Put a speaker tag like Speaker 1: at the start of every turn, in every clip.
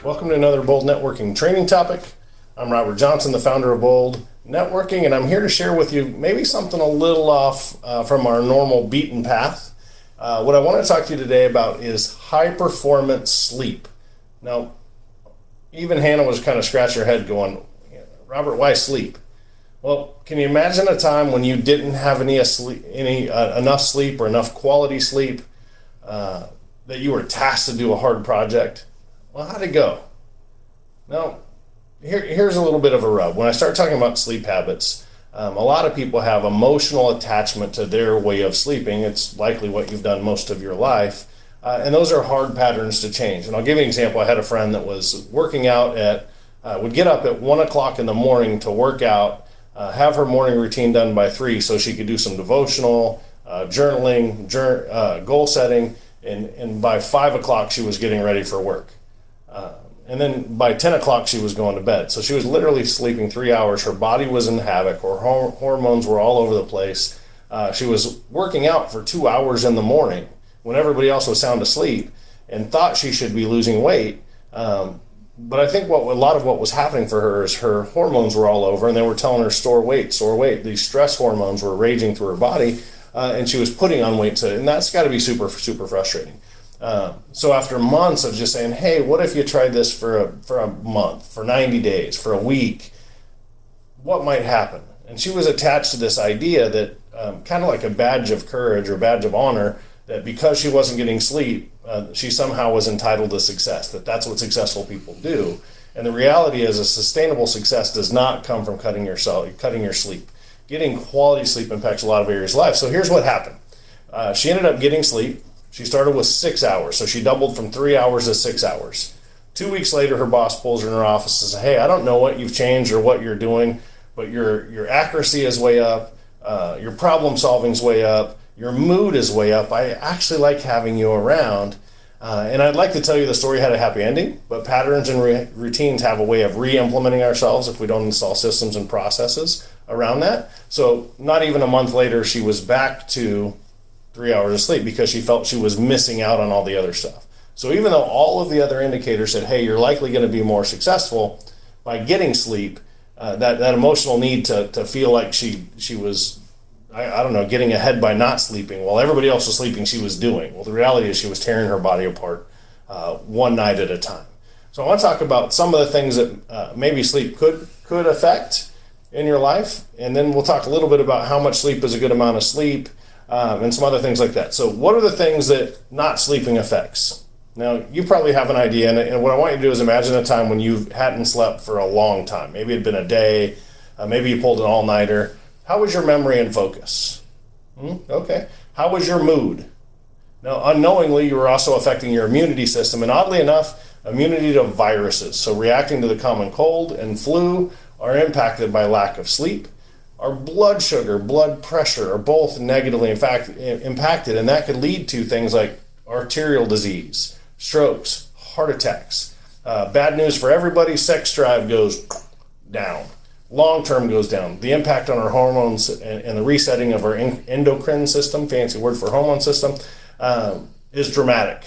Speaker 1: Welcome to another Bold Networking training topic. I'm Robert Johnson, the founder of Bold Networking, and I'm here to share with you maybe something a little off from our normal beaten path. What I want to talk to you today about is high performance sleep. Now, even Hannah was kind of scratching her head going, Robert, why sleep? Well, can you imagine a time when you didn't have enough sleep or enough quality sleep that you were tasked to do a hard project? Well, how'd it go? Now, here's a little bit of a rub. When I start talking about sleep habits, a lot of people have emotional attachment to their way of sleeping. It's likely what you've done most of your life. And those are hard patterns to change. And I'll give you an example. I had a friend that was working out would get up at 1 o'clock in the morning to work out, have her morning routine done by 3 so she could do some devotional, journaling, goal setting, and by 5 o'clock she was getting ready for work. And then by 10 o'clock, she was going to bed. So she was literally sleeping 3 hours. Her body was in havoc. Her hormones were all over the place. She was working out for 2 hours in the morning when everybody else was sound asleep and thought she should be losing weight. But I think a lot of what was happening for her is her hormones were all over and they were telling her store weight. These stress hormones were raging through her body and she was putting on weight. And that's got to be super, super frustrating. So after months of just saying, hey, what if you tried this for a month, for 90 days, for a week, what might happen? And she was attached to this idea that kind of like a badge of courage or badge of honor, that because she wasn't getting sleep, she somehow was entitled to success, that's what successful people do. And the reality is a sustainable success does not come from cutting your sleep. Getting quality sleep impacts a lot of areas of life. So here's what happened. She ended up getting sleep. She started with 6 hours, so she doubled from 3 hours to 6 hours. 2 weeks later, her boss pulls her in her office and says, hey, I don't know what you've changed or what you're doing, but your accuracy is way up, your problem solving is way up, your mood is way up. I actually like having you around. And I'd like to tell you the story had a happy ending, but patterns and routines have a way of re-implementing ourselves if we don't install systems and processes around that. So not even a month later, she was back to 3 hours of sleep because she felt she was missing out on all the other stuff. So even though all of the other indicators said, hey, you're likely going to be more successful by getting sleep, that emotional need to feel like she was, I don't know, getting ahead by not sleeping while everybody else was sleeping, she was doing. Well, the reality is she was tearing her body apart one night at a time. So I want to talk about some of the things that maybe sleep could affect in your life, and then we'll talk a little bit about how much sleep is a good amount of sleep, and some other things like that. So what are the things that not sleeping affects? Now, you probably have an idea, and what I want you to do is imagine a time when you hadn't slept for a long time. Maybe it had been a day, maybe you pulled an all-nighter. How was your memory and focus? Okay. How was your mood? Now, unknowingly, you were also affecting your immunity system, and oddly enough, immunity to viruses. So reacting to the common cold and flu are impacted by lack of sleep. Our blood sugar, blood pressure are both negatively impacted, and that could lead to things like arterial disease, strokes, heart attacks. Bad news for everybody, sex drive goes down. Long-term goes down. The impact on our hormones and the resetting of our endocrine system, fancy word for hormone system, is dramatic.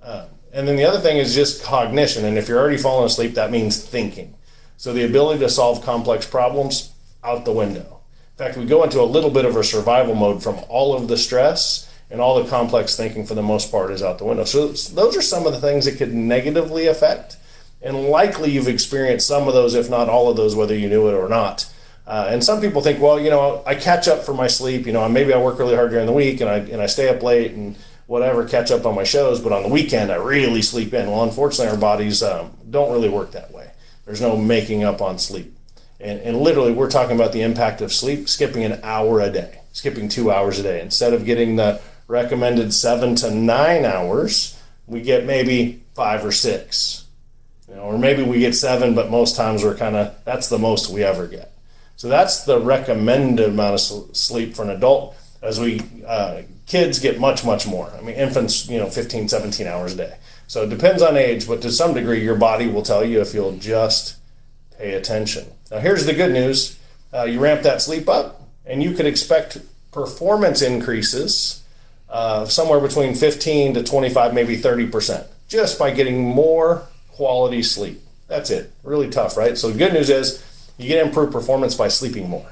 Speaker 1: And then the other thing is just cognition, and if you're already falling asleep, that means thinking. So the ability to solve complex problems, out the window. In fact, we go into a little bit of a survival mode from all of the stress, and all the complex thinking for the most part is out the window. So those are some of the things that could negatively affect, and likely you've experienced some of those, if not all of those, whether you knew it or not. And some people think, well, I catch up for my sleep. Maybe I work really hard during the week and I stay up late and whatever, catch up on my shows, but on the weekend I really sleep in. Well, unfortunately, our bodies don't really work that way. There's no making up on sleep. And literally, we're talking about the impact of sleep, skipping an hour a day, skipping 2 hours a day. Instead of getting the recommended 7 to 9 hours, we get maybe 5 or 6. Or maybe we get 7, but most times that's the most we ever get. So that's the recommended amount of sleep for an adult. As kids get much, much more. I mean, infants, 15, 17 hours a day. So it depends on age, but to some degree, your body will tell you if you'll just pay attention. Now, here's the good news. You ramp that sleep up, and you could expect performance increases somewhere between 15 to 25, maybe 30%, just by getting more quality sleep. That's it. Really tough, right? So the good news is you get improved performance by sleeping more.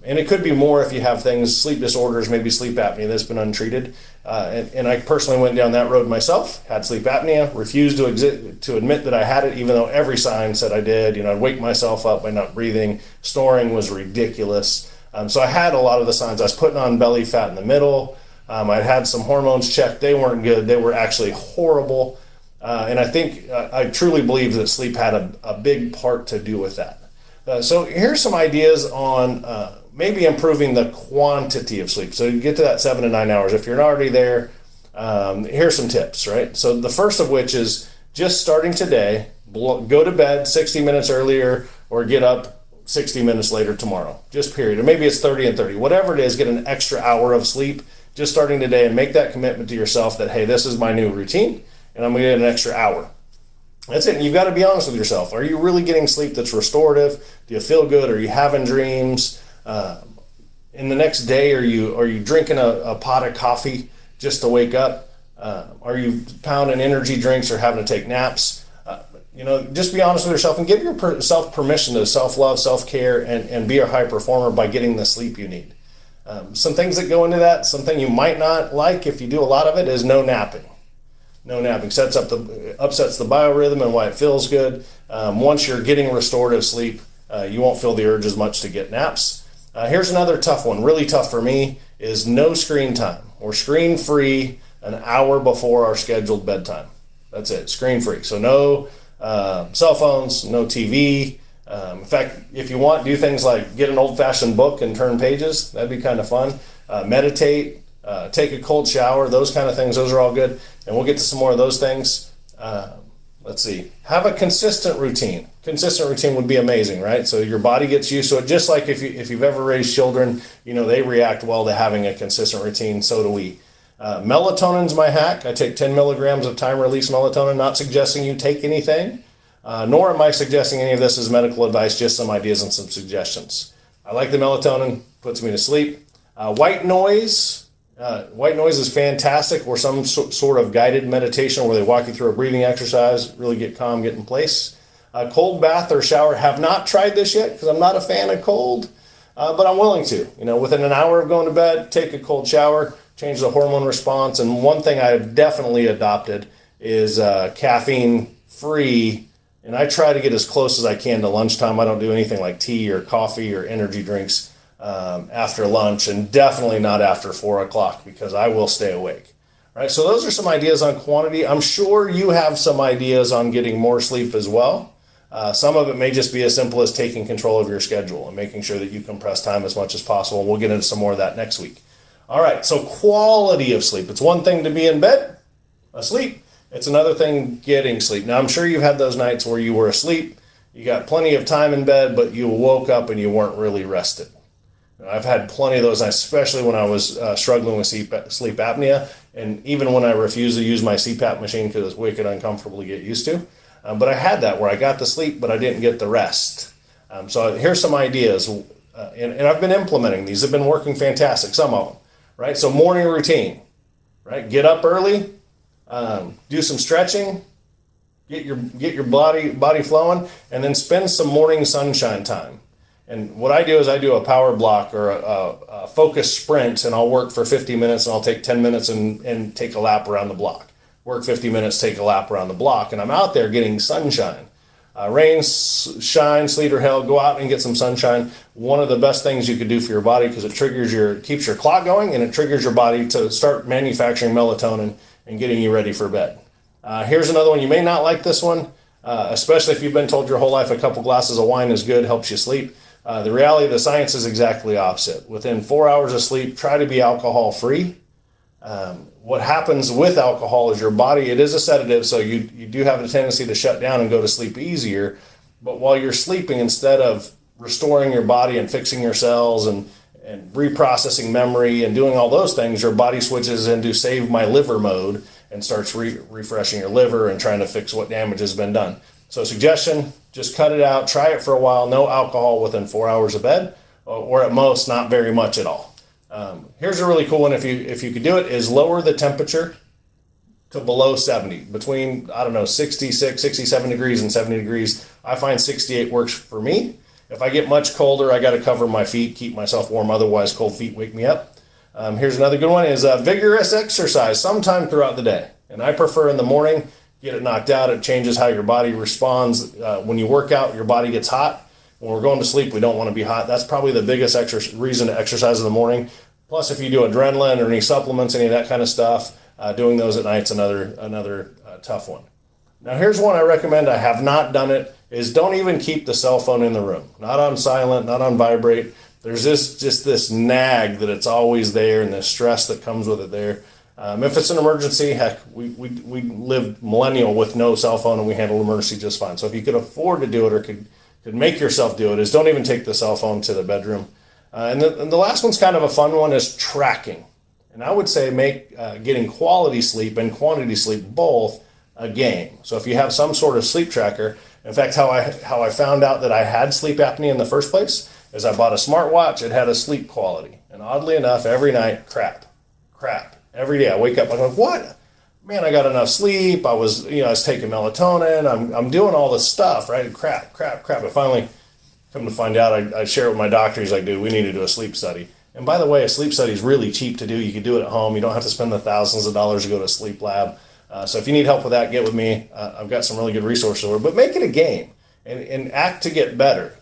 Speaker 1: And it could be more if you have things, sleep disorders, maybe sleep apnea that's been untreated. And I personally went down that road myself, had sleep apnea, refused to admit that I had it, even though every sign said I did. I'd wake myself up by not breathing. Snoring was ridiculous. So I had a lot of the signs. I was putting on belly fat in the middle. I'd had some hormones checked. They weren't good. They were actually horrible. And I think I truly believe that sleep had a big part to do with that. So here's some ideas on maybe improving the quantity of sleep. So you get to that 7 to 9 hours. If you're not already there, here's some tips, right? So the first of which is just starting today, go to bed 60 minutes earlier or get up 60 minutes later tomorrow. Just period. Or maybe it's 30 and 30. Whatever it is, get an extra hour of sleep just starting today and make that commitment to yourself that, hey, this is my new routine and I'm going to get an extra hour. That's it. And you've got to be honest with yourself. Are you really getting sleep that's restorative? Do you feel good? Are you having dreams? In the next day, are you drinking a pot of coffee just to wake up? Are you pounding energy drinks or having to take naps? Just be honest with yourself and give yourself permission to self-love, self-care, and be a high performer by getting the sleep you need. Some things that go into that, something you might not like if you do a lot of it, is no napping. No napping upsets the biorhythm and why it feels good. Once you're getting restorative sleep, you won't feel the urge as much to get naps. Here's another tough one, really tough for me, is no screen time. We're screen free an hour before our scheduled bedtime. That's it, screen free. So no cell phones, no TV. In fact, if you want, do things like get an old-fashioned book and turn pages. That'd be kind of fun. Meditate. Take a cold shower, those kind of things, those are all good. And we'll get to some more of those things. Let's see. Have a consistent routine. Consistent routine would be amazing, right? So your body gets used to it. Just like if you've ever raised children, they react well to having a consistent routine. So do we. Melatonin's my hack. I take 10 milligrams of time-release melatonin. Not suggesting you take anything, nor am I suggesting any of this is medical advice, just some ideas and some suggestions. I like the melatonin. Puts me to sleep. White noise. White noise is fantastic, or some sort of guided meditation where they walk you through a breathing exercise, really get calm, get in place. Cold bath or shower. Have not tried this yet because I'm not a fan of cold, but I'm willing to. Within an hour of going to bed, take a cold shower, change the hormone response. And one thing I've definitely adopted is caffeine free. And I try to get as close as I can to lunchtime. I don't do anything like tea or coffee or energy drinks after lunch, and definitely not after 4 o'clock because I will stay awake. All right, so those are some ideas on quantity. I'm sure you have some ideas on getting more sleep as well. Some of it may just be as simple as taking control of your schedule and making sure that you compress time as much as possible. We'll get into some more of that next week. All right, so quality of sleep. It's one thing to be in bed asleep. It's another thing getting sleep. Now, I'm sure you've had those nights where you were asleep, you got plenty of time in bed, but you woke up and you weren't really rested. I've had plenty of those, especially when I was struggling with sleep apnea, and even when I refused to use my CPAP machine because it's wicked uncomfortable to get used to. But I had that where I got the sleep, but I didn't get the rest. So here's some ideas, and I've been implementing these. They've been working fantastic, some of them, right? So morning routine, right? Get up early, do some stretching, get your body flowing, and then spend some morning sunshine time. And what I do is I do a power block or a focused sprint, and I'll work for 50 minutes, and I'll take 10 minutes and take a lap around the block. Work 50 minutes, take a lap around the block, and I'm out there getting sunshine. Rain, shine, sleet, or hail, go out and get some sunshine. One of the best things you could do for your body because it keeps your clock going, and it triggers your body to start manufacturing melatonin and getting you ready for bed. Here's another one. You may not like this one, especially if you've been told your whole life a couple glasses of wine is good, helps you sleep. The reality of the science is exactly opposite. Within 4 hours of sleep, try to be alcohol free. What happens with alcohol is your body, it is a sedative, so you do have a tendency to shut down and go to sleep easier. But while you're sleeping, instead of restoring your body and fixing your cells and reprocessing memory and doing all those things, your body switches into save my liver mode and starts refreshing your liver and trying to fix what damage has been done. So suggestion, just cut it out, try it for a while, no alcohol within 4 hours of bed, or at most, not very much at all. Here's a really cool one, if you could do it, is lower the temperature to below 70. Between, I don't know, 66, 67 degrees and 70 degrees, I find 68 works for me. If I get much colder, I got to cover my feet, keep myself warm. Otherwise, cold feet wake me up. Here's another good one is vigorous exercise sometime throughout the day. And I prefer in the morning, get it knocked out. It changes how your body responds. When you work out, your body gets hot. When we're going to sleep, we don't want to be hot. That's probably the biggest reason to exercise in the morning. Plus, if you do adrenaline or any supplements, any of that kind of stuff, doing those at night's another tough one. Now, here's one I recommend. I have not done it, is don't even keep the cell phone in the room. Not on silent, not on vibrate. There's just this nag that it's always there and the stress that comes with it there. If it's an emergency, heck, we lived millennial with no cell phone and we handled emergency just fine. So if you could afford to do it or could make yourself do it, is don't even take the cell phone to the bedroom. And the last one's kind of a fun one is tracking. And I would say make getting quality sleep and quantity sleep both a game. So if you have some sort of sleep tracker, in fact, how I found out that I had sleep apnea in the first place is I bought a smartwatch. It had a sleep quality. And oddly enough, every night, crap. Every day I wake up, I'm like, what? Man, I got enough sleep. I was taking melatonin. I'm doing all this stuff, right? Crap. I finally come to find out, I share it with my doctor. He's like, dude, we need to do a sleep study. And by the way, a sleep study is really cheap to do. You can do it at home. You don't have to spend the thousands of dollars to go to a sleep lab. So if you need help with that, get with me. I've got some really good resources for it. But make it a game and act to get better.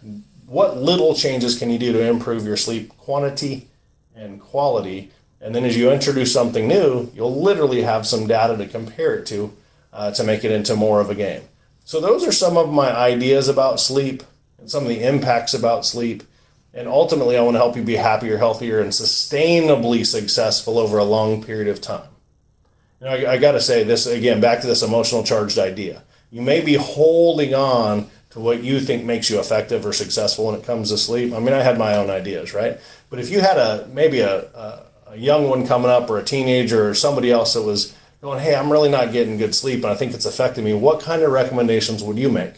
Speaker 1: What little changes can you do to improve your sleep quantity and quality? And then as you introduce something new, you'll literally have some data to compare it to make it into more of a game. So those are some of my ideas about sleep and some of the impacts about sleep. And ultimately, I want to help you be happier, healthier, and sustainably successful over a long period of time. I got to say this again, back to this emotional charged idea. You may be holding on to what you think makes you effective or successful when it comes to sleep. I mean, I had my own ideas, right? But if you had maybe a young one coming up or a teenager or somebody else that was going, hey, I'm really not getting good sleep and I think it's affecting me, what kind of recommendations would you make?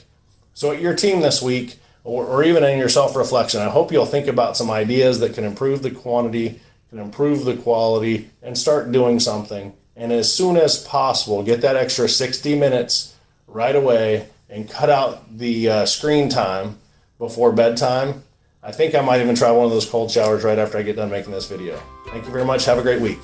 Speaker 1: So at your team this week, or even in your self-reflection, I hope you'll think about some ideas that can improve the quantity, can improve the quality, and start doing something. And as soon as possible, get that extra 60 minutes right away and cut out the screen time before bedtime. I think I might even try one of those cold showers right after I get done making this video. Thank you very much. Have a great week.